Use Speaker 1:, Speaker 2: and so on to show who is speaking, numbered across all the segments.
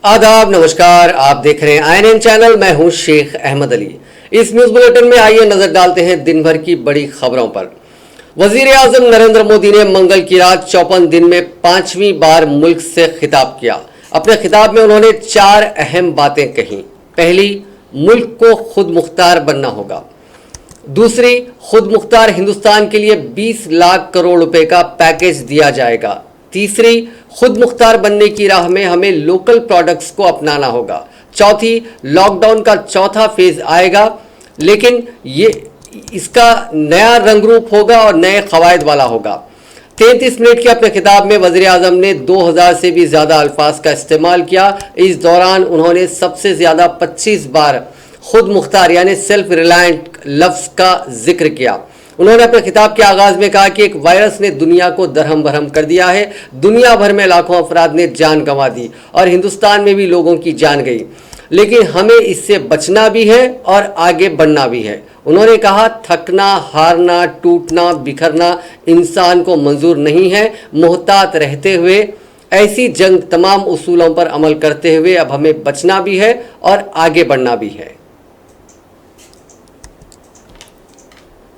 Speaker 1: आदाब, नमस्कार। आप देख रहे हैं INN चैनल। मैं हूं शेख अहमद अली। इस न्यूज बुलेटिन में आइए नजर डालते हैं दिन भर की बड़ी खबरों पर। वजीर आजम नरेंद्र मोदी ने मंगल की रात 54 दिन में 5वीं बार मुल्क से खिताब किया। अपने खिताब में उन्होंने 4 अहम बातें कही। पहली, मुल्क को खुद मुख्तार बनना होगा। दूसरी, खुद मुख्तार हिंदुस्तान के लिए 20 लाख करोड़ रुपए का पैकेज दिया जाएगा। तीसरी, खुद मुख्तार बनने की राह में हमें लोकल प्रोडक्ट्स को अपनाना होगा। चौथी, लॉकडाउन का चौथा फेज आएगा, लेकिन ये इसका नया रंग रूप होगा और नए कवायद वाला होगा। 33 मिनट के अपने खिताब में वज़ीर आज़म ने 2000 से भी ज़्यादा अल्फाज का इस्तेमाल किया। इस दौरान उन्होंने सबसे ज़्यादा 25 बार खुद मुख्तार यानी सेल्फ रिलायंट लफ्ज़ का जिक्र किया। उन्होंने अपने खिताब के आगाज में कहा कि एक वायरस ने दुनिया को दरहम बरहम कर दिया है। दुनिया भर में लाखों अफराद ने जान गंवा दी और हिंदुस्तान में भी लोगों की जान गई, लेकिन हमें इससे बचना भी है और आगे बढ़ना भी है। उन्होंने कहा, थकना, हारना, टूटना, बिखरना इंसान को मंजूर नहीं है। मोहतात रहते हुए ऐसी जंग तमाम उसूलों पर अमल करते हुए अब हमें बचना भी है और आगे बढ़ना भी है।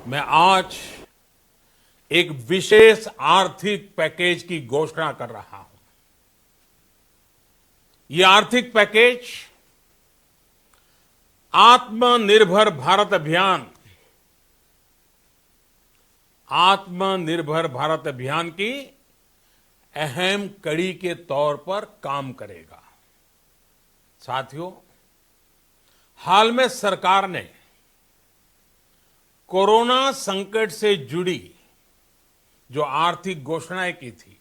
Speaker 2: मैं आज एक विशेष आर्थिक पैकेज की घोषणा कर रहा हूं। यह आर्थिक पैकेज आत्मनिर्भर भारत अभियान की अहम कड़ी के तौर पर काम करेगा। साथियों, हाल में सरकार ने कोरोना संकट से जुड़ी जो आर्थिक घोषणाएं की थी,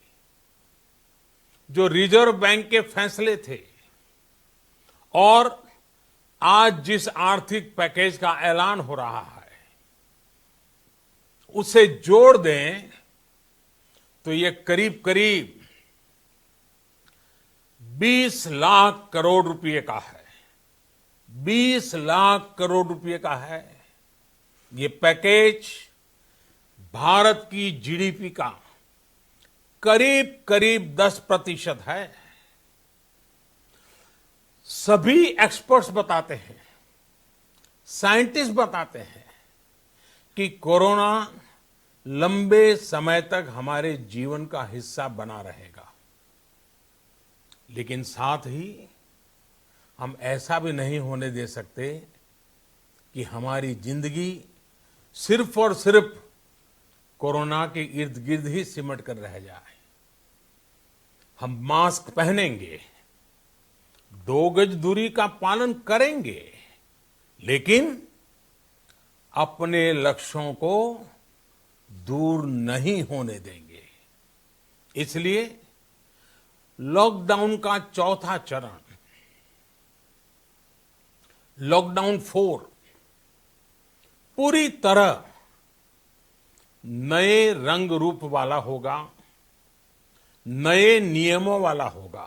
Speaker 2: जो रिजर्व बैंक के फैसले थे और आज जिस आर्थिक पैकेज का ऐलान हो रहा है, उसे जोड़ दें तो ये करीब करीब 20 लाख करोड़ रुपए का है। 20 लाख करोड़ रुपए का है। ये पैकेज भारत की जीडीपी का करीब करीब 10% है। सभी एक्सपर्ट्स बताते हैं, साइंटिस्ट बताते हैं कि कोरोना लंबे समय तक हमारे जीवन का हिस्सा बना रहेगा, लेकिन साथ ही हम ऐसा भी नहीं होने दे सकते कि हमारी जिंदगी सिर्फ और सिर्फ कोरोना के इर्द गिर्द ही सिमट कर रह जाए। हम मास्क पहनेंगे, 2 गज दूरी का पालन करेंगे, लेकिन अपने लक्ष्यों को दूर नहीं होने देंगे। इसलिए लॉकडाउन का चौथा चरण, लॉकडाउन 4, पूरी तरह नए रंग रूप वाला होगा, नए नियमों वाला होगा।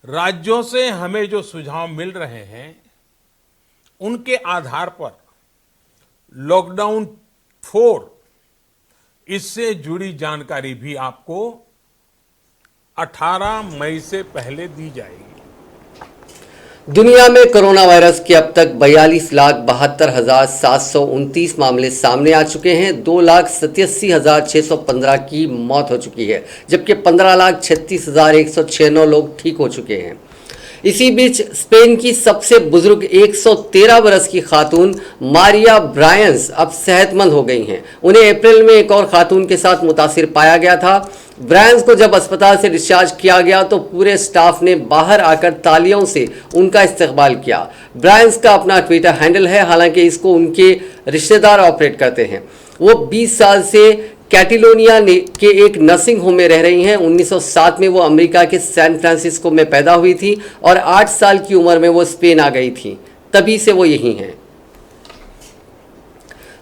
Speaker 2: राज्यों से हमें जो सुझाव मिल रहे हैं, उनके आधार पर लॉकडाउन 4 इससे जुड़ी जानकारी भी आपको 18 मई से पहले दी जाएगी।
Speaker 1: दुनिया में कोरोना वायरस के अब तक 42,72,729 मामले सामने आ चुके हैं। 2,87,615 की मौत हो चुकी है, जबकि 15,36,196 लोग ठीक हो चुके हैं। इसी बीच स्पेन की सबसे बुजुर्ग 113 बरस की खातून मारिया ब्रायंस अब सेहतमंद हो गई हैं। उन्हें अप्रैल में एक और खातून के साथ मुतासिर पाया गया था। ब्रायंस को जब अस्पताल से डिस्चार्ज किया गया तो पूरे स्टाफ ने बाहर आकर तालियों से उनका इस्तकबाल किया। ब्रायंस का अपना ट्विटर हैंडल है, हालांकि इसको उनके रिश्तेदार ऑपरेट करते हैं। वो 20 साल से कैटिलोनिया के एक नर्सिंग होम में रह रही हैं। 1907 में वो अमेरिका के सैन फ्रांसिस्को में पैदा हुई थी और 8 साल की उम्र में वो स्पेन आ गई थी। तभी से वो यहीं हैं।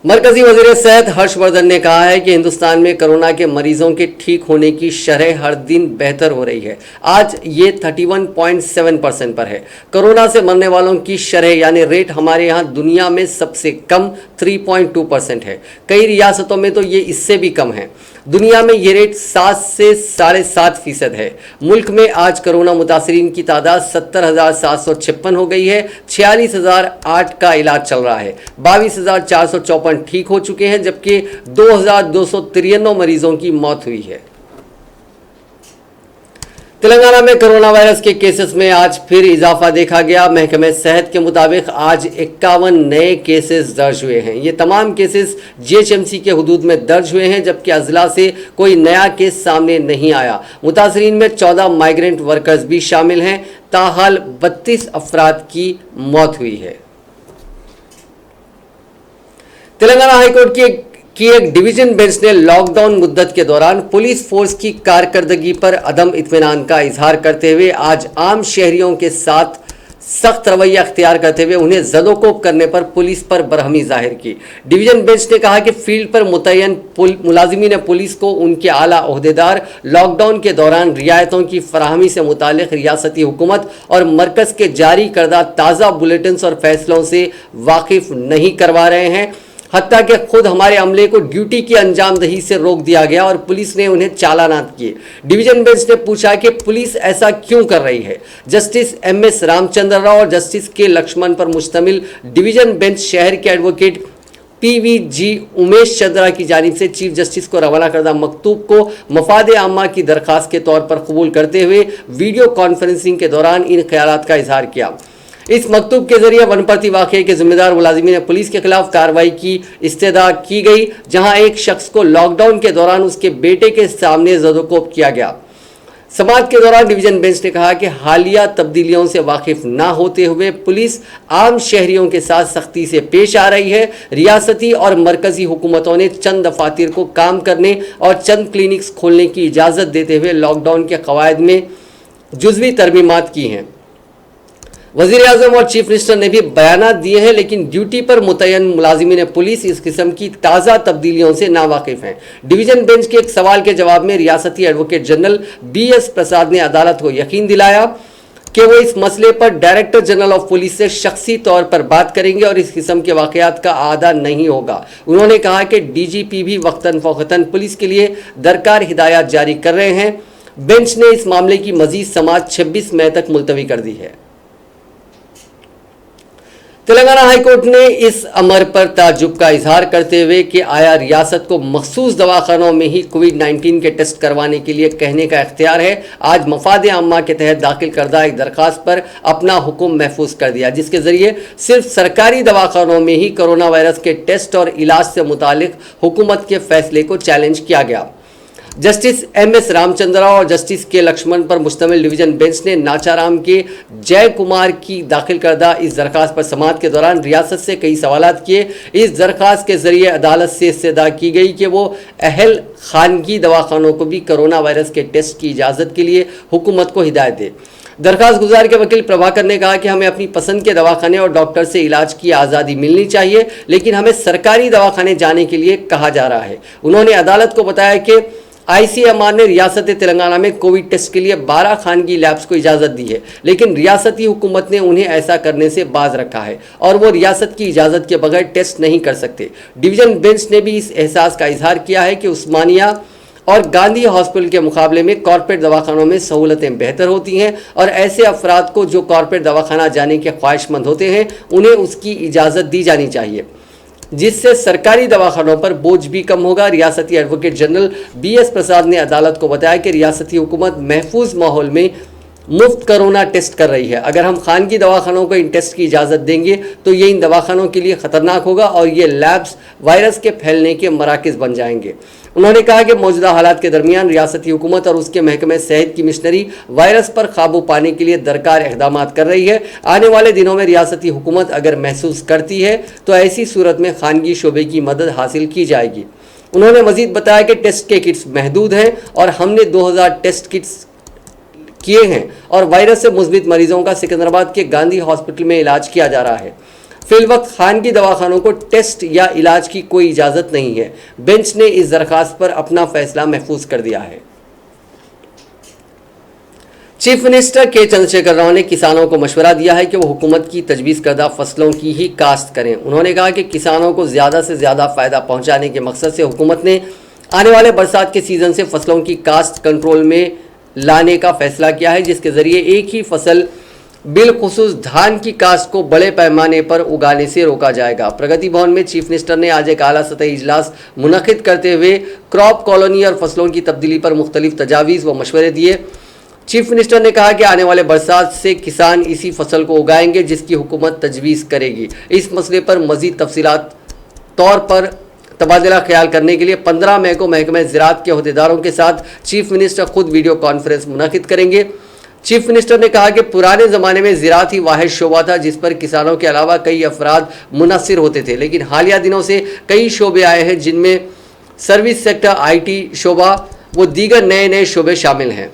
Speaker 1: मरकजी वजीर सेहत हर्षवर्धन ने कहा है कि हिंदुस्तान में कोरोना के मरीजों के ठीक होने की शरह हर दिन बेहतर हो रही है। आज ये 31.7% पर है। कोरोना से मरने वालों की शरह यानी रेट हमारे यहाँ दुनिया में सबसे कम 3.2% है। कई रियासतों में तो ये इससे भी कम है। दुनिया में ये रेट 7 से 7.5% है। मुल्क में आज कोरोना मुतासरीन की तादाद 70,756 हो गई है। 46,008 का इलाज चल रहा है। 22,454 ठीक हो चुके हैं, जबकि 2,293 मरीजों की मौत हुई है। तेलंगाना में कोरोना वायरस के केसेस में आज फिर इजाफा देखा गया। महकमे सेहत के मुताबिक आज 51 नए केसेस दर्ज हुए हैं। ये तमाम केसेस जीएचएमसी के हुदूद में दर्ज हुए हैं, जबकि अजला से कोई नया केस सामने नहीं आया। मुतासरीन में 14 माइग्रेंट वर्कर्स भी शामिल हैं। ताहाल 32 अफराद की मौत हुई है। तेलंगाना हाईकोर्ट की एक डिवीजन बेंच ने लॉकडाउन मुद्दत के दौरान पुलिस फोर्स की कारकर्दगी पर अदम इत्मीनान का इजहार करते हुए आज आम शहरियों के साथ सख्त रवैया अख्तियार करते हुए उन्हें ज़दोकोब करने पर पुलिस पर बरहमी जाहिर की। डिवीजन बेंच ने कहा कि फील्ड पर मुतय्यन मुलाजिमीन पुलिस को उनके आला ओहदेदार लॉकडाउन के दौरान रियायतों की फराहमी से मुतालिक रियासती हुकूमत और मरकज़ के जारी करदा ताज़ा बुलेटिन और फैसलों से वाकिफ नहीं करवा रहे हैं। हत्ता कि खुद हमारे अमले को ड्यूटी की अंजामदही से रोक दिया गया और पुलिस ने उन्हें चालानात किए। डिवीजन बेंच ने पूछा कि पुलिस ऐसा क्यों कर रही है। जस्टिस एमएस रामचंद्र राव और जस्टिस के लक्ष्मण पर मुश्तमिल डिवीजन बेंच शहर के एडवोकेट पीवीजी उमेश चंद्रा की जानिब से चीफ जस्टिस को रवाना करदा मकतूब को मफाद आमा की दरखास्त के तौर पर कबूल करते हुए वीडियो कॉन्फ्रेंसिंग के दौरान इन ख्यालात का इजहार किया। इस मकतूब के जरिए वनपति वाक़े के जिम्मेदार मुलाजिमीन पुलिस के खिलाफ कार्रवाई की इस्तदा की गई, जहां एक शख्स को लॉकडाउन के दौरान उसके बेटे के सामने ज़दोकोब किया गया। समाअत के दौरान डिवीजन बेंच ने कहा कि हालिया तब्दीलियों से वाकिफ ना होते हुए पुलिस आम शहरियों के साथ सख्ती से पेश आ रही है। रियासती और मरकजी हुकूमतों ने चंद दफातर को काम करने और चंद क्लिनिक्स खोलने की इजाज़त देते हुए लॉकडाउन के कवायद में जुज़वी तरमीमात की हैं। वज़ीर आज़म और चीफ मिनिस्टर ने भी बयानात दिए हैं, लेकिन ड्यूटी पर मुतय्यन मुलाजिमीन पुलिस इस किस्म की ताज़ा तब्दीलियों से नावाकिफ हैं। डिवीजन बेंच के एक सवाल के जवाब में रियासती एडवोकेट जनरल BS प्रसाद ने अदालत को यकीन दिलाया कि वो इस मसले पर डायरेक्टर जनरल ऑफ पुलिस से शख्सी तौर पर बात करेंगे और इस किस्म के वाक़यात का आदा नहीं होगा। उन्होंने कहा कि DGP भी वक्तन फ़ौक़तन पुलिस के लिए दरकार हिदायत जारी कर रहे हैं। बेंच ने इस मामले की मज़ीद समाअत 26 मई तक मुलतवी कर दी है। तेलंगाना हाईकोर्ट ने इस अमर पर ताज्जुब का इजहार करते हुए कि आया रियासत को मखसूस दवाखानों में ही कोविड-19 के टेस्ट करवाने के लिए कहने का इख्तियार है, आज मफाद आम्मा के तहत दाखिल करदा एक दरखास्त पर अपना हुक्म महफूज कर दिया, जिसके जरिए सिर्फ सरकारी दवाखानों में ही कोरोना वायरस के टेस्ट और इलाज से मुतालिक हुकूमत के फैसले को चैलेंज किया गया। जस्टिस MS रामचंद्रा और जस्टिस के लक्ष्मण पर मुश्तमिल डिवीजन बेंच ने नाचाराम के जय कुमार की दाखिल करदा इस दरखास्त पर समाअत के दौरान रियासत से कई सवालात किए। इस दरखास्त के जरिए अदालत से इस्तदा की गई कि वो अहल खानगी दवाखानों को भी कोरोना वायरस के टेस्ट की इजाज़त के लिए हुकूमत को हिदायत दे। दरखास्त गुजार के वकील प्रभाकर ने कहा कि हमें अपनी पसंद के दवाखाने और डॉक्टर से इलाज की आज़ादी मिलनी चाहिए, लेकिन हमें सरकारी दवाखाने जाने के लिए कहा जा रहा है। उन्होंने अदालत को बताया कि ICMR ने रियासत तेलंगाना में कोविड टेस्ट के लिए 12 खानगी लैब्स को इजाज़त दी है, लेकिन रियासती हुकूमत ने उन्हें ऐसा करने से बाज रखा है और वो रियासत की इजाज़त के बगैर टेस्ट नहीं कर सकते। डिवीजन बेंच ने भी इस एहसास का इजहार किया है कि उस्मानिया और गांधी हॉस्पिटल के मुकाबले में कॉर्पोरेट दवाखानों में सहूलतें बेहतर होती हैं और ऐसे अफराद को जो कॉर्पोरेट दवाखाना जाने के ख्वाहिशमंद होते हैं उन्हें उसकी इजाज़त दी जानी चाहिए, जिससे सरकारी दवाखानों पर बोझ भी कम होगा। रियासती एडवोकेट जनरल BS प्रसाद ने अदालत को बताया कि रियासती हुकूमत महफूज माहौल में मुफ्त कोरोना टेस्ट कर रही है। अगर हम खानगी दवाखानों को इन टेस्ट की इजाज़त देंगे तो ये इन दवाखानों के लिए ख़तरनाक होगा और ये लैब्स वायरस के फैलने के मराकज़ बन जाएंगे। उन्होंने कहा कि मौजूदा हालात के दरमियान रियासती हुकूमत और उसके महकमे सेहत की मिशनरी वायरस पर काबू पाने के लिए दरकार इक़दाम कर रही है। आने वाले दिनों में रियासती हुकूमत अगर महसूस करती है तो ऐसी सूरत में खानगी शोबे की मदद हासिल की जाएगी। उन्होंने मजीद बताया कि टेस्ट के किट्स महदूद हैं और हमने 2000 टेस्ट किट्स किए हैं और वायरस से मुस्बित मरीजों का सिकंदराबाद के गांधी हॉस्पिटल में इलाज किया जा रहा है। फिलवक्त खानगी दवाखानों को टेस्ट या इलाज की कोई इजाज़त नहीं है। बेंच ने इस दरखास्त पर अपना फैसला महफूज कर दिया है। चीफ मिनिस्टर के चंद्रशेखर राव ने किसानों को मशवरा दिया है कि वो हुकूमत की तजवीज़ करदा फसलों की ही काश्त करें। उन्होंने कहा कि किसानों को ज़्यादा से ज़्यादा फ़ायदा पहुंचाने के मकसद से हुकूमत ने आने वाले बरसात के सीज़न से फसलों की काश्त कंट्रोल में लाने का फैसला किया है, जिसके ज़रिए एक ही फसल बिलखुसूस धान की काश्त को बड़े पैमाने पर उगाने से रोका जाएगा। प्रगति भवन में चीफ मिनिस्टर ने आज एक आला सतही इजलास मुनक़िद करते हुए क्रॉप कॉलोनी और फसलों की तब्दीली पर मुख्तलिफ तजावीज़ व मशवरे दिए। चीफ मिनिस्टर ने कहा कि आने वाले बरसात से किसान इसी फसल को उगाएंगे जिसकी हुकूमत तजवीज़ करेगी। इस मसले पर मज़ीद तफसीलात तौर पर तबादला ख्याल करने के लिए 15 मई को महकमा ज़राअत के अहदेदारों के साथ चीफ मिनिस्टर खुद वीडियो कॉन्फ्रेंस मुनक़िद करेंगे। चीफ मिनिस्टर ने कहा कि पुराने ज़माने में ज़राअत ही वाहिद शोबा था जिस पर किसानों के अलावा कई अफराद मुनसर होते थे, लेकिन हालिया दिनों से कई शोबे आए हैं जिनमें सर्विस सेक्टर, IT शोबा व दीगर नए नए शोबे शामिल हैं।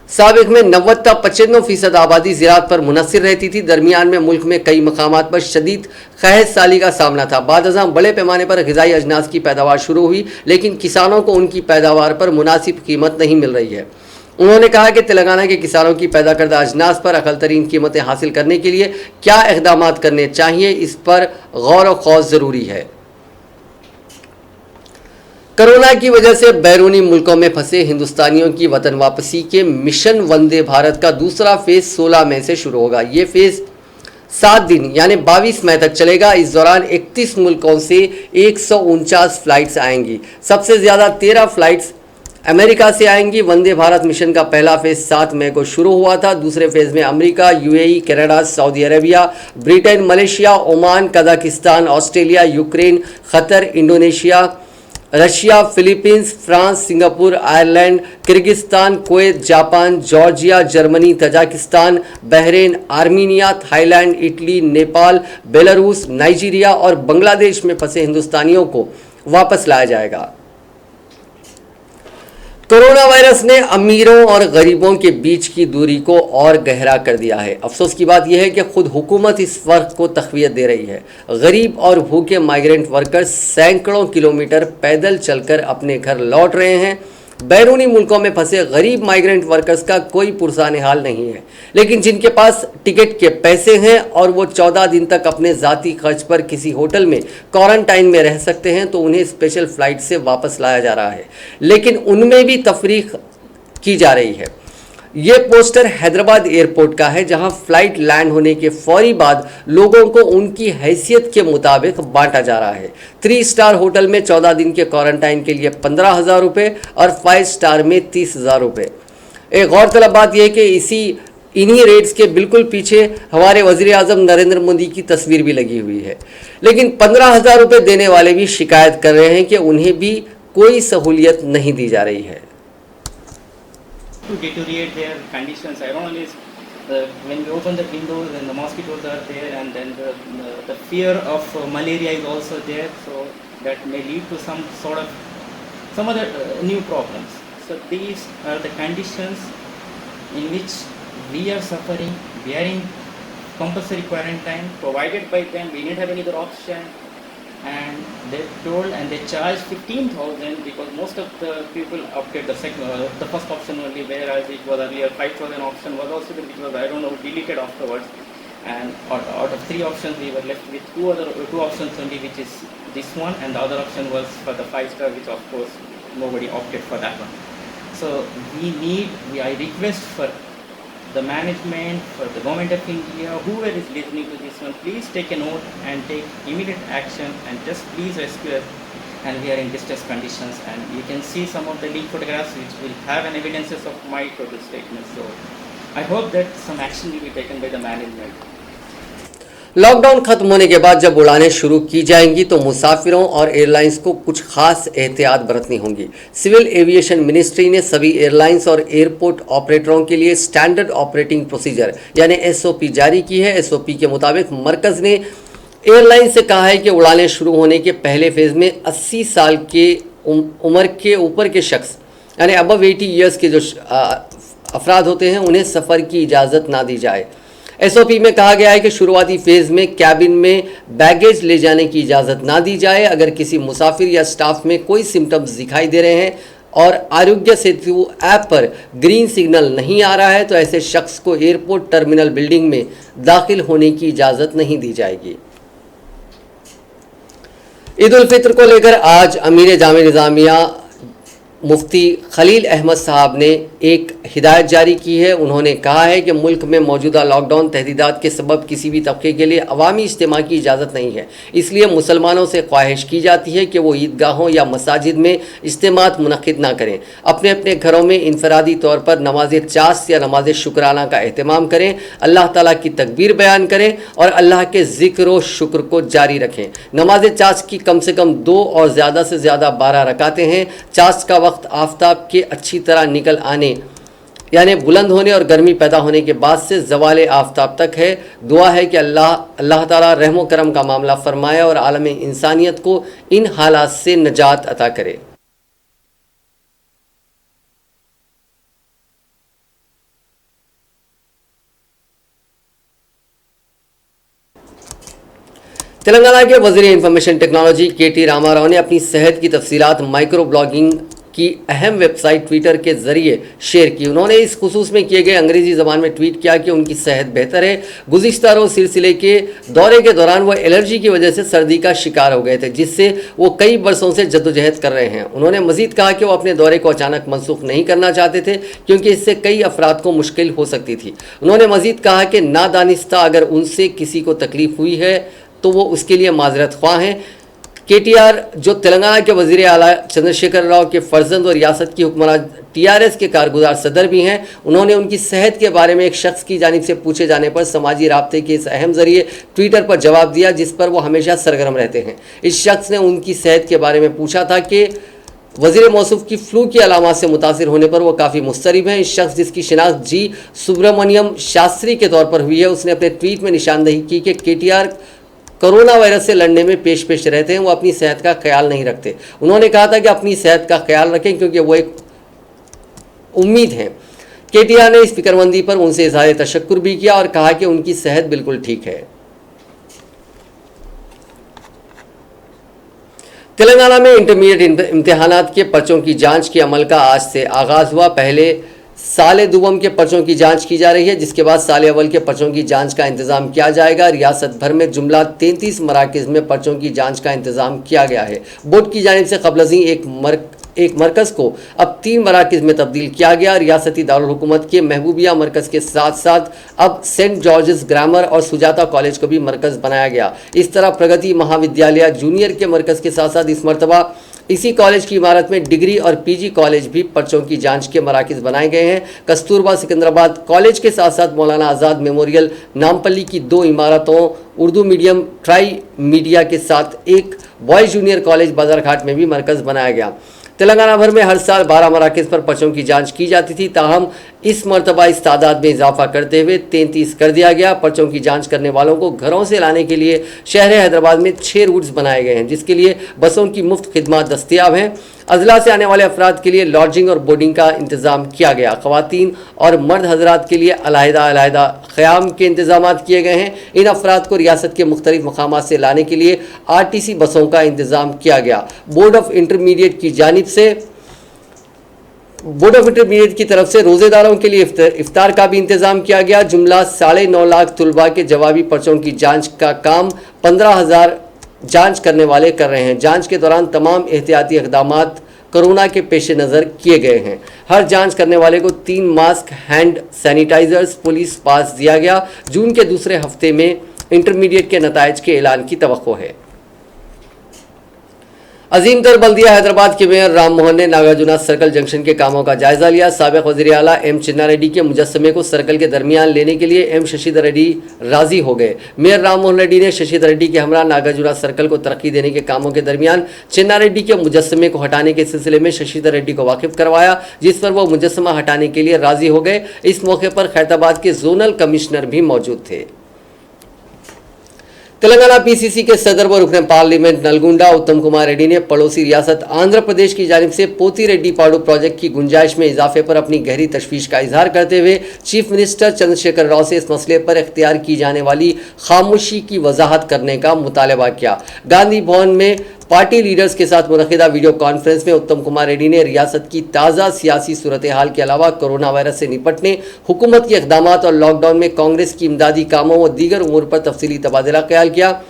Speaker 1: साबिक में 90-95% आबादी ज़राअत पर मुनसर रहती थी। दरमियान में मुल्क में कई मकामात पर शदीद क़हत साली का सामना था। बाद अज़ां बड़े पैमाने पर ग़िज़ाई अजनास की पैदावार शुरू हुई, लेकिन किसानों को उनकी पैदावार पर मुनासिब कीमत नहीं मिल रही है। उन्होंने कहा कि तेलंगाना के किसानों की पैदा करदा अजनास पर अक़ल तरीन कीमतें हासिल करने के लिए क्या इक़दामात करने चाहिए, इस पर गौर व खौज़ ज़रूरी है। कोरोना की वजह से बैरूनी मुल्कों में फंसे हिंदुस्तानियों की वतन वापसी के मिशन वंदे भारत का दूसरा फेज़ 16 मई से शुरू होगा। ये फेज़ 7 दिन यानी 22 मई तक चलेगा। इस दौरान 31 मुल्कों से 149 फ़्लाइट्स आएंगी। सबसे ज़्यादा 13 फ़्लाइट्स अमेरिका से आएंगी। वंदे भारत मिशन का पहला फेज़ 7 मई को शुरू हुआ था। दूसरे फेज़ में America, UAE, Canada, Saudi Arabia, Britain, Malaysia, Oman, Kazakhstan, Australia, Ukraine, Qatar, Indonesia, Russia, Philippines, France, Singapore, Ireland, Kyrgyzstan, Kuwait, Japan, Georgia, Germany, Tajikistan, Bahrain, Armenia, Thailand, Italy, Nepal, Belarus, Nigeria और बांग्लादेश में फंसे हिंदुस्तानियों को वापस लाया जाएगा। Corona virus ने अमीरों और गरीबों के बीच की दूरी को और गहरा कर दिया है। अफसोस की बात यह है कि खुद हुकूमत इस फ़र्क को तक़वियत दे रही है। गरीब और भूखे माइग्रेंट वर्कर्स सैकड़ों किलोमीटर पैदल चलकर अपने घर लौट रहे हैं। बैरूनी मुल्कों में फंसे गरीब माइग्रेंट वर्कर्स का कोई पुरसान हाल नहीं है, लेकिन जिनके पास टिकट के पैसे हैं और वो 14 दिन तक अपने ज़ाती खर्च पर किसी होटल में क्वारंटाइन में रह सकते हैं, तो उन्हें स्पेशल फ़्लाइट से वापस लाया जा रहा है, लेकिन उनमें भी तफरीक की जा रही है। ये पोस्टर हैदराबाद एयरपोर्ट का है, जहां फ़्लाइट लैंड होने के फौरी बाद लोगों को उनकी हैसियत के मुताबिक बांटा जा रहा है। 3 स्टार होटल में 14 दिन के क्वारंटाइन के लिए 15,000 रुपये और 5 स्टार में 30,000 रुपये। एक गौरतलब बात यह है कि इन्हीं रेट्स के बिल्कुल पीछे हमारे वज़ीर आज़म नरेंद्र मोदी की तस्वीर भी लगी हुई है, लेकिन 15,000 रुपये देने वाले भी शिकायत कर रहे हैं कि उन्हें भी कोई सहूलियत नहीं दी जा रही है।
Speaker 3: To deteriorate their conditions. Ironically, when we open the windows and the mosquitoes are there, and then the fear of malaria is also there, so that may lead to some other new problems. So these are the conditions in which we are suffering. We are in compulsory quarantine provided by them. We didn't have any other option. And they told and they charged 15,000 because most of the people opted the first option only, whereas it was earlier 5,000 option was also there, which was, I don't know, deleted afterwards. And out of 3 options we were left with two options only, which is this one, and the other option was for the 5-star, which of course nobody opted for that one. So I request for the management, for the government of India, whoever is listening to this one, please take a note and take immediate action and just please rescue us. And we are in distress conditions, and you can see some of the leaked photographs which will have an evidences of my total statement. So I hope that some action will be taken by the management.
Speaker 1: Lockdown खत्म होने के बाद जब उड़ानें शुरू की जाएंगी तो मुसाफिरों और एयरलाइंस को कुछ खास एहतियात बरतनी होंगी। सिविल एविएशन मिनिस्ट्री ने सभी एयरलाइंस और एयरपोर्ट ऑपरेटरों के लिए स्टैंडर्ड ऑपरेटिंग प्रोसीजर यानी SOP जारी की है। SOP के मुताबिक मरकज़ ने एयरलाइन से कहा है कि उड़ानें शुरू होने के पहले फेज़ में 80 साल के उम्र के ऊपर के शख्स यानी अबव 80 ईयर्स के जो अफराद होते हैं उन्हें सफ़र की इजाज़त ना दी जाए। एसओपी में कहा गया है कि शुरुआती फेज में कैबिन में बैगेज ले जाने की इजाज़त ना दी जाए। अगर किसी मुसाफिर या स्टाफ में कोई सिम्टम्स दिखाई दे रहे हैं और आरोग्य सेतु ऐप पर ग्रीन सिग्नल नहीं आ रहा है तो ऐसे शख्स को एयरपोर्ट टर्मिनल बिल्डिंग में दाखिल होने की इजाज़त नहीं दी जाएगी। ईद उल फित्र को लेकर आज अमीर जामे निज़ामिया मुफ्ती खलील अहमद साहब ने एक हिदायत जारी की है। उन्होंने कहा है कि मुल्क में मौजूदा लॉकडाउन तहदीदात के सबब किसी भी तबके के लिए अवामी इज्तिमा की इजाज़त नहीं है, इसलिए मुसलमानों से ख्वाहिश की जाती है कि वो ईदगाहों या मसाजिद में इज्तिमात मुनक़िद ना करें, अपने अपने घरों में इनफरादी तौर पर नमाज चास या नमाज शुक्राना का एहतमाम करें, अल्लाह ताला की तकबीर बयान करें और अल्लाह के ज़िक्र व शुक्र को जारी रखें। नमाज चास की कम से कम 2 और ज़्यादा से ज़्यादा 12 रकातें हैं। चास का वक्त आफताब के अच्छी तरह निकल आने यानी बुलंद होने और गर्मी पैदा होने के बाद से ज़वाले आफताब तक है। दुआ है कि अल्लाह ताला रहम करम का मामला फरमाए और आलम इंसानियत को इन हालात से नजात अता करे। तेलंगाना के वज़ीर इंफॉर्मेशन टेक्नोलॉजी के.टी. रामाराव ने अपनी सेहत की तफसीलात माइक्रो ब्लॉगिंग की अहम वेबसाइट ट्विटर के ज़रिए शेयर की। उन्होंने इस खुसूस में किए गए अंग्रेज़ी ज़बान में ट्वीट किया कि उनकी सेहत बेहतर है। गुज़िश्ता रोज़ सिलसिले के दौरे के दौरान वो एलर्जी की वजह से सर्दी का शिकार हो गए थे, जिससे वो कई बरसों से जद्दोजहद कर रहे हैं। उन्होंने मज़ीद कहा कि वो अपने दौरे को अचानक मनसूख नहीं करना चाहते थे क्योंकि इससे कई अफराद को मुश्किल हो सकती थी। उन्होंने मज़ीद कहा कि नादानिस्ता अगर उनसे किसी को तकलीफ़ हुई है तो वो उसके लिए माजरत ख्वाह हैं। केटीआर जो तेलंगाना के वज़ीर आला चंद्रशेखर राव के फर्जंद और रियासत की हुक्मरान टीआरएस के कारगुजार सदर भी हैं, उन्होंने उनकी सेहत के बारे में एक शख्स की जानिब से पूछे जाने पर समाजी राब्ते के इस अहम ज़रिए ट्विटर पर जवाब दिया जिस पर वो हमेशा सरगर्म रहते हैं। इस शख्स ने उनकी सेहत के बारे में पूछा था कि वज़ीर मौसूफ की फ्लू की अलामत से मुतासिर होने पर वो काफ़ी मुस्तरिब हैं। इस शख्स जिसकी शिनाख्त जी सुब्रमण्यम शास्त्री के तौर पर हुई है, उसने अपने ट्वीट में निशानदही की कि केटीआर कोरोना वायरस से लड़ने में पेश पेश रहते हैं, वो अपनी सेहत का ख्याल नहीं रखते। उन्होंने कहा था कि अपनी सेहत का ख्याल रखें क्योंकि वो एक उम्मीद है। केटीआर ने इस फिक्रमंदी पर उनसे इज़हार तशक्कुर भी किया और कहा कि उनकी सेहत बिल्कुल ठीक है। तेलंगाना में इंटरमीडिएट इम्तिहानात के पर्चों की जांच के अमल का आज से आगाज़ हुआ। पहले साले दुवम के पर्चों की जांच की जा रही है, जिसके बाद साले अव्वल के पर्चों की जांच का इंतजाम किया जाएगा। रियासत भर में जुमला 33 मराकज़ में पर्चों की जांच का इंतजाम किया गया है। बोर्ड की जानिब से क़ब्ल एक मरकज़ को अब 3 मराकज़ में तब्दील किया गया। रियासती दारुल हुकूमत के महबूबिया मरकज़ के साथ साथ अब सेंट जॉर्जेस ग्रामर और सुजाता कॉलेज को भी मरकज़ बनाया गया। इस तरह प्रगति महाविद्यालय जूनियर के मरकज़ के साथ साथ इस मरतबा इसी कॉलेज की इमारत में डिग्री और पीजी कॉलेज भी पर्चों की जांच के मराकज़ बनाए गए हैं। कस्तूरबा सिकंदराबाद कॉलेज के साथ साथ मौलाना आज़ाद मेमोरियल नामपल्ली की 2 इमारतों, उर्दू मीडियम ट्राई मीडिया के साथ एक बॉयज़ जूनियर कॉलेज बाजारघाट में भी मरकज़ बनाया गया। तेलंगाना भर में हर साल 12 मराकज़ पर पर्चों की जांच की जाती थी, ताहम इस मरतबा इस तादाद में इजाफा करते हुए 33 कर दिया गया। पर्चों की जांच करने वालों को घरों से लाने के लिए शहर हैदराबाद में 6 रूट्स बनाए गए हैं, जिसके लिए बसों की मुफ्त खिदमत दस्तियाब हैं। अजला से आने वाले अफराद के लिए लॉजिंग और बोर्डिंग का इंतज़ाम किया गया। ख़वातीन और मर्द हजरात के लिए अलहदा क़याम के इंतज़ाम किए गए हैं। इन अफराद को रियासत के मुख्तलिफ मकामात से लाने के लिए RTC बसों का इंतज़ाम किया गया। बोर्ड ऑफ इंटरमीडिएट की तरफ से रोज़ेदारों के लिए इफ्तार का भी इंतज़ाम किया गया। जुमला 9.5 लाख तुलबा के जवाबी पर्चों की जांच का काम 15,000 जांच करने वाले कर रहे हैं। जांच के दौरान तमाम एहतियाती इक़दामात कोरोना के पेश नज़र किए गए हैं। हर जांच करने वाले को 3 मास्क, हैंड सैनिटाइजर्स, पुलिस पास दिया गया। जून के दूसरे हफ्ते में इंटरमीडिएट के नताइज के ऐलान की तवक्को है। अजीम तर बल्दिया हैदराबाद के मेयर राम मोहन ने नागार्जुना सर्कल जंक्शन के कामों का जायजा लिया। साबिक़ वज़ीर आला एम चिन्ना रेड्डी के मुजस्समे को सर्कल के दरमियान लेने के लिए एम शशिधर रेड्डी राजी हो गए। मेयर राम मोहन रेड्डी ने शशिधर रेड्डी के हमरा नागार्जुना सर्कल को तरक्की देने के कामों के दरमियान चिन्ना रेड्डी के मुजस्समे को हटाने के सिलसिले में शशिधर रेड्डी को वाकिफ करवाया, जिस पर वो मुजस्समा हटाने के लिए राजी हो गए। इस मौके पर खैरताबाद के जोनल कमिश्नर भी मौजूद थे। तेलंगाना पीसीसी के सदर व रुकन पार्लियामेंट नलगुंडा उत्तम कुमार रेड्डी ने पड़ोसी रियासत आंध्र प्रदेश की जानिब से पोतीरेड्डी पाडू प्रोजेक्ट की गुंजाइश में इजाफे पर अपनी गहरी तशवीश का इजहार करते हुए चीफ मिनिस्टर चंद्रशेखर राव से इस मसले पर इख्तियार की जाने वाली खामोशी की वजाहत करने का मुतालबा किया। गांधी भवन में पार्टी लीडर्स के साथ मुनक़िदा वीडियो कॉन्फ्रेंस में उत्तम कुमार रेड्डी ने रियासत की ताज़ा सियासी सूरत हाल के अलावा कोरोना वायरस से निपटने, हुकूमत के इक़दामात और लॉकडाउन में कांग्रेस की इमदादी कामों व दीगर उमूर पर तफसीली तबादला ख्याल किया।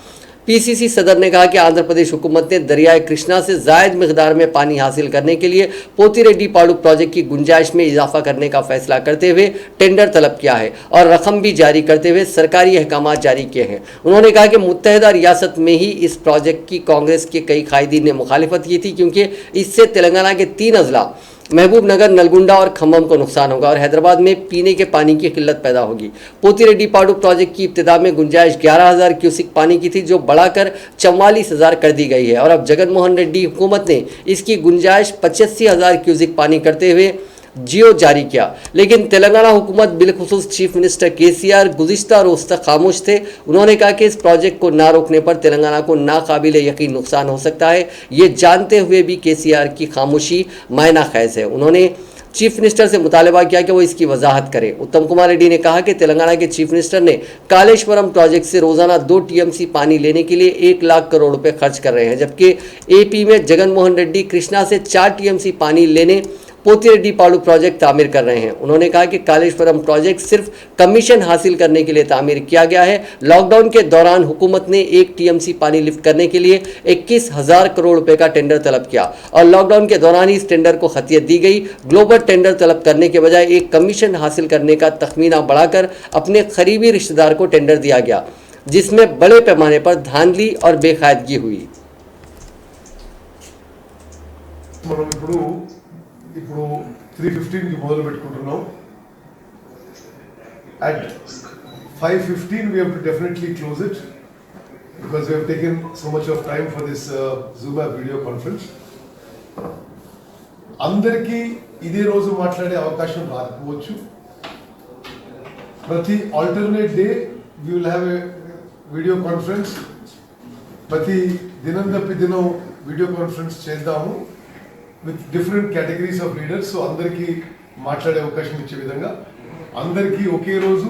Speaker 1: पीसीसी सदर ने कहा कि आंध्र प्रदेश हुकूमत ने दरियाए कृष्णा से जायद मिकदार में पानी हासिल करने के लिए पोतीरेड्डी पाडू प्रोजेक्ट की गुंजाइश में इजाफा करने का फैसला करते हुए टेंडर तलब किया है और रकम भी जारी करते हुए सरकारी अहकाम जारी किए हैं। उन्होंने कहा कि मुत्तहदा रियासत में ही इस प्रोजेक्ट की कांग्रेस के कई कायदीन ने मुखालिफत की थी, क्योंकि इससे तेलंगाना के 3 अजला महबूबनगर, नलगुंडा और खम्मम को नुकसान होगा और हैदराबाद में पीने के पानी की किल्लत पैदा होगी। पोतीरेड्डी पाडू प्रोजेक्ट की इब्तिदा में गुंजाइश 11,000 क्यूसिक पानी की थी, जो बढ़ाकर 44,000 कर दी गई है और अब जगनमोहन रेड्डी हुकूमत ने इसकी गुंजाइश 85,000 क्यूसिक पानी करते हुए जियो जारी किया। लेकिन तेलंगाना हुकूमत बिलखुसूस चीफ मिनिस्टर केसीआर गुज़िश्ता रोज़ तक खामोश थे। उन्होंने कहा कि इस प्रोजेक्ट को ना रोकने पर तेलंगाना को नाकाबिल यकीन नुकसान हो सकता है। ये जानते हुए भी केसीआर की खामोशी मायना खैज है। उन्होंने चीफ मिनिस्टर से मुतालबा किया कि वो इसकी वजाहत करें। उत्तम कुमार रेड्डी ने कहा कि तेलंगाना के चीफ मिनिस्टर ने कालेश्वरम प्रोजेक्ट से रोजाना 2 टीएमसी पानी लेने के लिए 1 लाख करोड़ रुपए खर्च कर रहे हैं, जबकि एपी में जगनमोहन रेड्डी कृष्णा से 4 टीएमसी पानी लेने पोतीरेड्डी पाडू प्रोजेक्ट तामीर कर रहे हैं। उन्होंने कहा कि कालेश्वरम प्रोजेक्ट सिर्फ कमीशन हासिल करने के लिए तामीर किया गया है। लॉकडाउन के दौरान हुकूमत ने 1 टीएमसी पानी लिफ्ट करने के लिए 21,000 करोड़ रुपए का टेंडर तलब किया और लॉकडाउन के दौरान ही इस टेंडर को खतियत दी गई। ग्लोबल टेंडर तलब करने के बजाय एक कमीशन हासिल करने का तखमीना बढ़ाकर अपने करीबी रिश्तेदार को टेंडर दिया गया, जिसमें बड़े पैमाने पर धांधली और बेकायदगी हुई।
Speaker 4: ఇప్పుడు 3:15 కి మొదలు పెట్టుకుంటున్నాం. At 5:15 we have to definitely close it because we have taken so much of time for this Zoom app video conference. అందరికీ ఇదే రోజు మాట్లాడే అవకాశం రాకపోవచ్చు. ప్రతి alternate day we will have a video conference. ప్రతి దినం తప్పి దినం వీడియో కాన్ఫరెన్స్ చేద్దాము with different categories of leaders. So అందరికీ మాట్లాడే అవకాశం ఇచ్చే విధంగా, అందరికీ ఒకే రోజు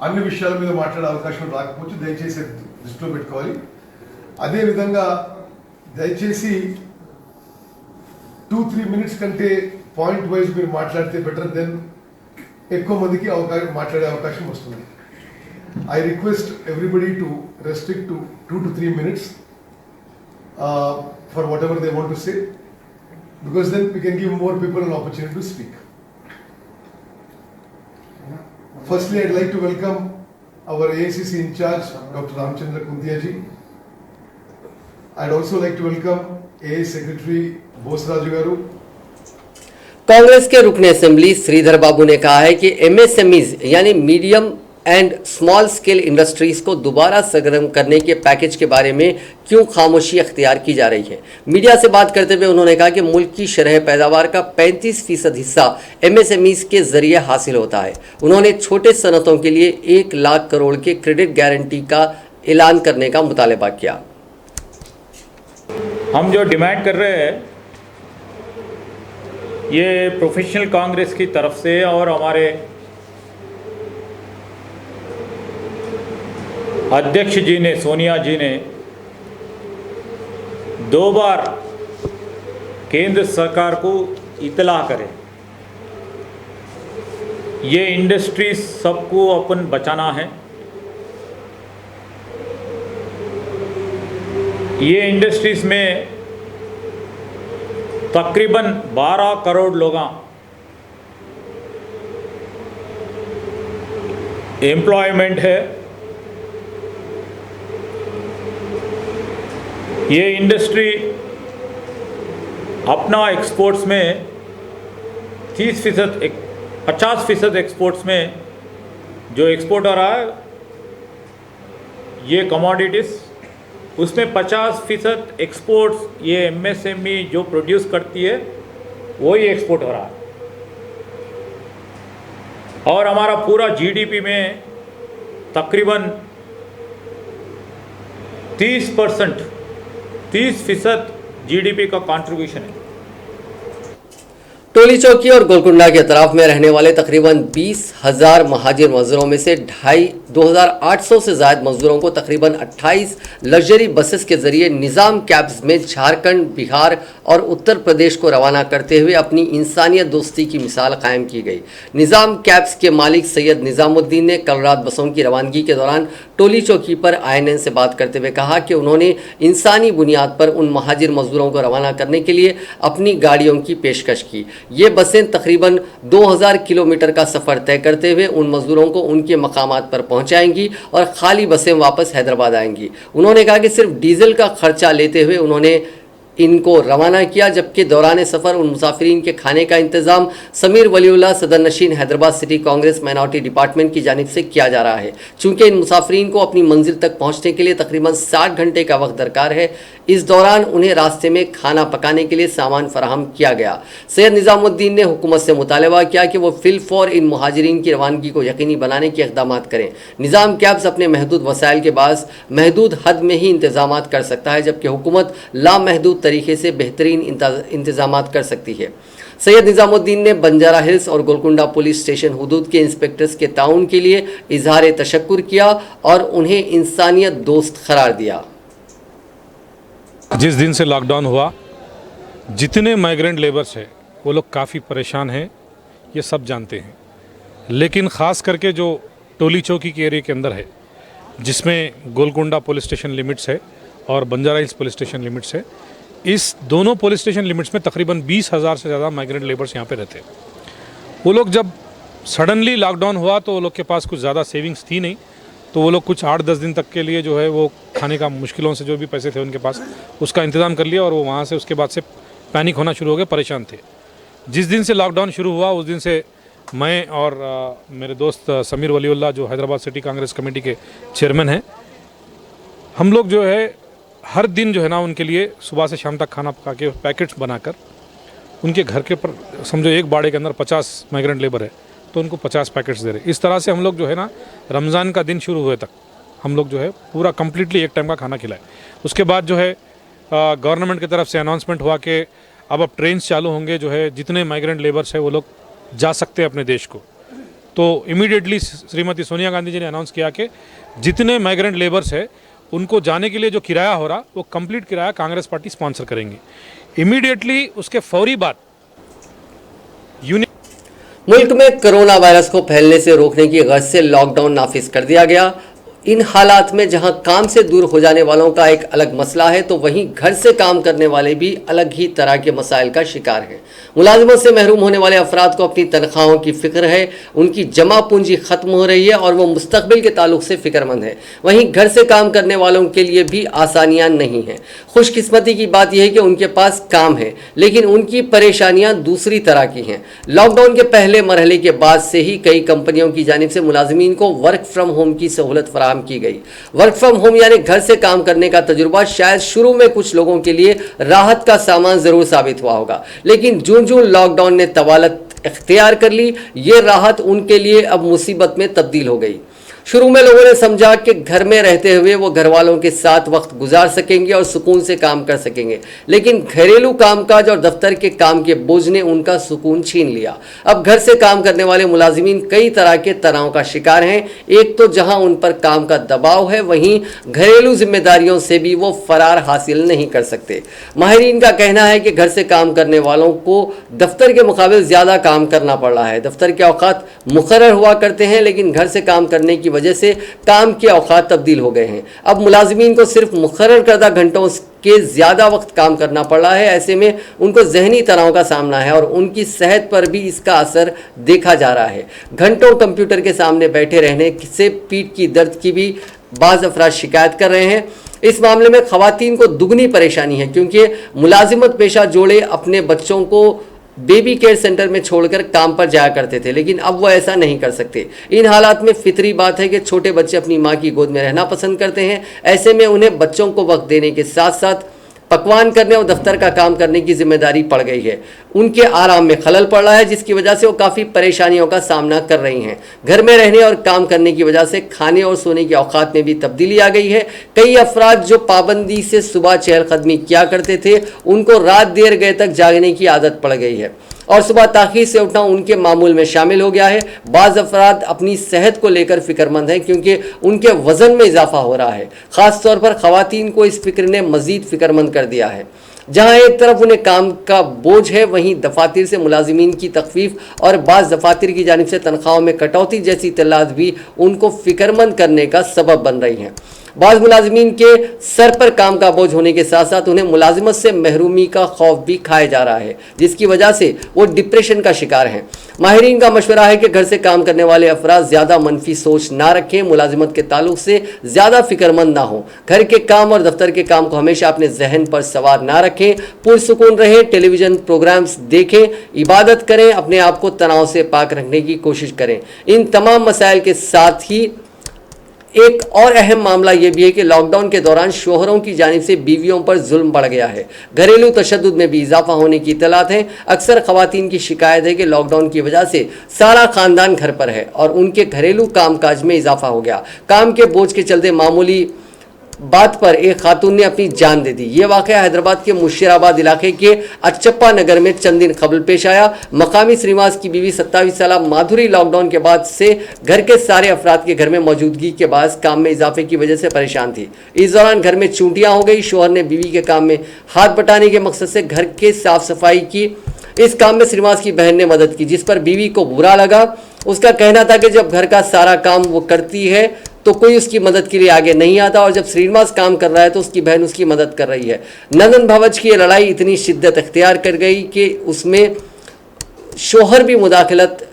Speaker 4: అన్ని విషయాల మీద మాట్లాడే అవకాశం రాకపోవచ్చు, దయచేసి దృష్టిలో పెట్టుకోవాలి. అదేవిధంగా దయచేసి 2-3 మినిట్స్ కంటే పాయింట్ వైజ్ మీరు మాట్లాడితే బెటర్, దెన్ ఎక్కువ మందికి మాట్లాడే అవకాశం వస్తుంది. I request everybody to restrict to 2 to 3 minutes for whatever they want to say, because then we can give more people an opportunity to speak. Firstly, I'd like to welcome our AICC in charge, Dr. Ramchandra Kuntia ji. I'd also like to welcome AA Secretary Bosraju Garu.
Speaker 1: Congress के रुकन assembly Shridhar बाबू ने कहा है कि MSMEs यानी medium and small scale industries को दोबारा सरगर्म करने के पैकेज के बारे में क्यों खामोशी अख्तियार की जा रही है। मीडिया से बात करते हुए उन्होंने कहा कि मुल्क की शरह पैदावार का 35% हिस्सा एमएसएमईज के जरिए हासिल होता है। उन्होंने छोटे सनतों के लिए 1 लाख करोड़ के क्रेडिट गारंटी का ऐलान करने का मुतालबा किया।
Speaker 5: हम जो डिमांड कर रहे हैं ये प्रोफेशनल कांग्रेस की तरफ से और हमारे अध्यक्ष जी ने, सोनिया जी ने 2 बार केंद्र सरकार को इतला करे। ये इंडस्ट्री सबको अपन बचाना है। ये इंडस्ट्रीज में तकरीबन 12 करोड़ लोग एम्प्लॉयमेंट है। ये इंडस्ट्री अपना एक्सपोर्ट्स में 50% एक्सपोर्ट्स में जो एक्सपोर्ट हो रहा है ये कमोडिटीज़, उसमें 50% एक्सपोर्ट्स ये एमएसएमई जो प्रोड्यूस करती है वही एक्सपोर्ट हो रहा है। और हमारा पूरा जीडीपी में तकरीबन 30% GDP का कंट्रीब्यूशन है।
Speaker 1: टोली चौकी और गोलकुंडा के अतराफ में रहने वाले तकरीबन 20,000 महाजिर मजदूरों में से 2,800 से ज्यादा मजदूरों को तकरीबन 28 लग्जरी बसेस के जरिए निज़ाम कैब्स में झारखंड, बिहार और उत्तर प्रदेश को रवाना करते हुए अपनी इंसानियत दोस्ती की मिसाल कायम की गई। निज़ाम कैब्स के मालिक सैयद निज़ामुद्दीन ने कल रात बसों की रवानगी के दौरान टोली चौकी पर INN से बात करते हुए कहा कि उन्होंने इंसानी बुनियाद पर उन महाजिर मजदूरों को रवाना करने के लिए अपनी गाड़ियों की पेशकश की। ये बसें तकरीबन 2000 किलोमीटर का सफ़र तय करते हुए उन मजदूरों को उनके मकामात पर पहुंचाएंगी और खाली बसें वापस हैदराबाद आएंगी। उन्होंने कहा कि सिर्फ डीजल का खर्चा लेते हुए उन्होंने इनको रवाना किया, जबकि दौरान सफ़र उन मुसाफिरीन के खाने का इंतज़ाम समीर वलीउल्लाह सदर नशीन Hyderabad city Congress minority department की जानिब से किया जा रहा है। चूँकि इन मुसाफिरीन को अपनी मंजिल तक पहुँचने के लिए तकरीबन 60 घंटे का वक्त दरकार है, इस दौरान उन्हें रास्ते में खाना पकाने के लिए सामान फराहम किया गया। सैयद निज़ामुद्दीन ने हुकूमत से मुतालबा किया कि वो फिलफौर इन मुहाजिरीन की रवानगी को यकीनी बनाने के इक़दाम करें। निज़ाम कैब्स अपने महदूद वसाइल के बाद महदूद हद में ही इंतज़ाम कर सकता है, जबकि हुकूमत लामहदूद तरीके से बेहतरीन इंतज़ाम कर सकती है। सैयद निज़ामुद्दीन ने बंजारा हिल्स और गोलकुंडा पुलिस स्टेशन हुदूद के इंस्पेक्टर्स के ताउन के लिए इजहार तशक्कुर किया और उन्हें इंसानियत दोस्त करार दिया।
Speaker 6: जिस दिन से लॉकडाउन हुआ, जितने माइग्रेंट लेबर्स हैं वो लोग काफ़ी परेशान हैं, ये सब जानते हैं। लेकिन ख़ास करके जो टोली चौकी के एरिया के अंदर है, जिसमें गोलकुंडा पुलिस स्टेशन लिमिट्स है और Banjara hills police station limits है, इस दोनों पुलिस स्टेशन लिमिट्स में तकरीबन 20,000 से ज़्यादा माइग्रेंट लेबर्स यहाँ पे रहते हैं। वो लोग जब सडनली लॉकडाउन हुआ तो वो लोग के पास कुछ ज़्यादा सेविंग्स थी नहीं, तो वो लोग कुछ 8-10 दिन तक के लिए जो है वो खाने का मुश्किलों से जो भी पैसे थे उनके पास उसका इंतज़ाम कर लिया और वो वहाँ से उसके बाद से पैनिक होना शुरू हो गए, परेशान थे। जिस दिन से लॉकडाउन शुरू हुआ उस दिन से मैं और मेरे दोस्त समीर वलीउल्लाह जो हैदराबाद सिटी कांग्रेस कमेटी के चेयरमैन हैं, हम लोग जो है हर दिन जो है ना उनके लिए सुबह से शाम तक खाना पका के पैकेट्स बनाकर उनके घर के पर, समझो एक बाड़े के अंदर 50 माइग्रेंट लेबर है तो उनको 50 पैकेट्स दे रहे। इस तरह से हम लोग जो है ना रमज़ान का दिन शुरू हुए तक हम लोग जो है पूरा कम्प्लीटली एक टाइम का खाना खिलाए। उसके बाद जो है गवर्नमेंट की तरफ से अनाउंसमेंट हुआ कि अब ट्रेन्स चालू होंगे, जो है जितने माइग्रेंट लेबर्स है वो लोग जा सकते हैं अपने देश को। तो इमीडिएटली श्रीमती सोनिया गांधी जी ने अनाउंस किया कि जितने माइग्रेंट लेबर्स है उनको जाने के लिए जो किराया हो रहा वो कंप्लीट किराया कांग्रेस पार्टी स्पॉन्सर करेंगे। इमीडिएटली उसके फौरी बाद
Speaker 1: मुल्क में कोरोना वायरस को फैलने से रोकने की गर्ज से लॉकडाउन नाफिज कर दिया गया। इन हालात में जहां काम से दूर हो जाने वालों का एक अलग मसला है, तो वहीं घर से काम करने वाले भी अलग ही तरह के मसाइल का शिकार हैं। मुलाजमत से महरूम होने वाले अफराद को अपनी तनख्वाहों की फ़िक्र है, उनकी जमा पूंजी ख़त्म हो रही है और वो मुस्तकबिल के ताल्लुक से फ़िक्रमंद है। वहीं घर से काम करने वालों के लिए भी आसानियाँ नहीं हैं। खुशकिस्मती की बात यह है कि उनके पास काम है, लेकिन उनकी परेशानियाँ दूसरी तरह की हैं। लॉकडाउन के पहले मरहले के बाद से ही कई कंपनियों की जानिब से मुलाजमीन को वर्क फ्राम होम की सहूलत फराहम की गई। वर्क फ्रॉम होम यानी घर से काम करने का तजुर्बा शायद शुरू में कुछ लोगों के लिए राहत का सामान जरूर साबित हुआ होगा, लेकिन जून लॉकडाउन ने तवालत इख्तियार कर ली, ये राहत उनके लिए अब मुसीबत में तब्दील हो गई। शुरू में लोगों ने समझा कि घर में रहते हुए वो घर वालों के साथ वक्त गुजार सकेंगे और सुकून से काम कर सकेंगे, लेकिन घरेलू कामकाज और दफ्तर के काम के बोझ ने उनका सुकून छीन लिया। अब घर से काम करने वाले मुलाजिमीन कई तरह के तनाव का शिकार हैं। एक तो जहां उन पर काम का दबाव है, वहीं घरेलू जिम्मेदारियों से भी वो फरार हासिल नहीं कर सकते। माहिरीन का कहना है कि घर से काम करने वालों को दफ्तर के मुकाबले ज़्यादा काम करना पड़ रहा है। दफ्तर के औकात मुकर्रर हुआ करते हैं, लेकिन घर से काम करने की वजह से काम के औकात तब्दील हो गए हैं। अब मुलाजिमीन को सिर्फ मुकर्रर करदा घंटों के ज़्यादा वक्त काम करना पड़ रहा है। ऐसे में उनको जहनी तनाव का सामना है और उनकी सेहत पर भी इसका असर देखा जा रहा है। घंटों कंप्यूटर के सामने बैठे रहने से पीठ की दर्द की भी बाज़ अफराद शिकायत कर रहे हैं। इस मामले में ख़वातीन को दुगनी परेशानी है, क्योंकि मुलाजिमत पेशा जोड़े अपने बच्चों को बेबी केयर सेंटर में छोड़कर काम पर जाया करते थे, लेकिन अब वो ऐसा नहीं कर सकते। इन हालात में फितरी बात है कि छोटे बच्चे अपनी माँ की गोद में रहना पसंद करते हैं। ऐसे में उन्हें बच्चों को वक्त देने के साथ साथ पकवान करने और दफ्तर का काम करने की जिम्मेदारी पड़ गई है। उनके आराम में खलल पड़ रहा है, जिसकी वजह से वो काफ़ी परेशानियों का सामना कर रही हैं। घर में रहने और काम करने की वजह से खाने और सोने की औकात में भी तब्दीली आ गई है। कई अफराद जो पाबंदी से सुबह चहलकदमी किया करते थे, उनको रात देर गए तक जागने की आदत पड़ गई है और सुबह ताख़ीर से उठना उनके मामूल में शामिल हो गया है। बाज़ अफराद अपनी सेहत को लेकर फिक्रमंद हैं क्योंकि उनके वज़न में इजाफा हो रहा है। ख़ास तौर पर ख़वातीन को इस फिक्र ने मज़ीद फिक्रमंद कर दिया है। जहां एक तरफ उन्हें काम का बोझ है, वहीं दफातर से मुलाजिमीन की तखफीफ और बाज़ दफातर की जानिब से तनख्वाहों में कटौती जैसी इत्तलात भी उनको फिक्रमंद करने का सबब बन रही हैं। बाज़ मुलाजिमीन के सर पर काम का बोझ होने के साथ साथ उन्हें मुलाजिमत से महरूमी का खौफ भी खाया जा रहा है, जिसकी वजह से वो डिप्रेशन का शिकार हैं। माहिरीन का मशवरा है कि घर से काम करने वाले अफराद ज़्यादा मनफी सोच ना रखें, मुलाजिमत के ताल्लुक से ज़्यादा फिक्रमंद ना हो। घर के काम और दफ्तर के काम को हमेशा अपने जहन पर सवार ना रखें, पुरसुकून रहें, टेलीविज़न प्रोग्राम्स देखें, इबादत करें, अपने आप को तनाव से पाक रखने की कोशिश करें। इन तमाम मसाइल के साथ ही एक और अहम मामला यह भी है कि लॉकडाउन के दौरान शोहरों की जानिब से बीवियों पर जुल्म बढ़ गया है। घरेलू तशद्दुद में भी इजाफा होने की इत्तलात हैं। अक्सर खवातीन की शिकायत है कि लॉकडाउन की वजह से सारा खानदान घर पर है और उनके घरेलू कामकाज में इजाफा हो गया। काम के बोझ के चलते मामूली बात पर एक खातून ने अपनी जान दे दी। ये वाक़या हैदराबाद के मुशीराबाद इलाके के अच्चप्पा नगर में चंद दिन कबल पेश आया। मकामी श्रीनिवास की बीवी 27 साल माधुरी लॉकडाउन के बाद से घर के सारे अफराद के घर में मौजूदगी के बाद काम में इजाफे की वजह से परेशान थी। इस दौरान घर में चूंटियाँ हो गई। शोहर ने बीवी के काम में हाथ बटाने के मकसद से घर के साफ सफाई की। इस काम में श्रीनिवास की बहन ने मदद की, जिस पर बीवी को बुरा लगा। उसका कहना था कि जब घर का सारा काम वो करती है तो कोई उसकी मदद के लिए आगे नहीं आता और जब श्रीनिवास काम कर रहा है तो उसकी बहन उसकी मदद कर रही है। नंदन भवज की ये लड़ाई इतनी शिद्दत अख्तियार कर गई कि उसमें शोहर भी मुदाखलत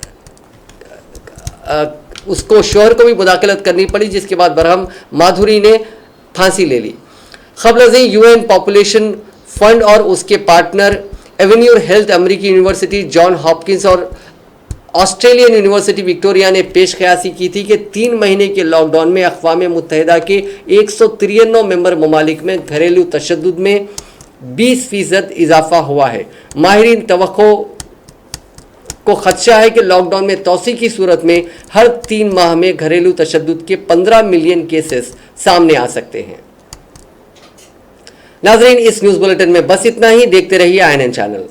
Speaker 1: उसको शोहर को भी मुदाखलत करनी पड़ी, जिसके बाद बरहम माधुरी ने फांसी ले ली। खबर यूएन पॉपुलेशन फंड और उसके पार्टनर एवेन्यू हेल्थ, अमेरिकी यूनिवर्सिटी जॉन हॉपकिंस और ऑस्ट्रेलियन यूनिवर्सिटी विक्टोरिया ने पेश कयासी की थी कि 3 महीने के लॉकडाउन में अक़वाम मुत्तहिदा के 193 मेंबर ममालिक में घरेलू तशद्दुद में 20% इजाफा हुआ है। माहिरीन तवक्को को खदशा है कि लॉकडाउन में तोसी की सूरत में हर 3 माह में घरेलू तशद्दुद के 15 मिलियन केसेस सामने आ सकते हैं। नाज़रीन, इस न्यूज़ बुलेटिन में बस इतना ही। देखते रहिए INN चैनल।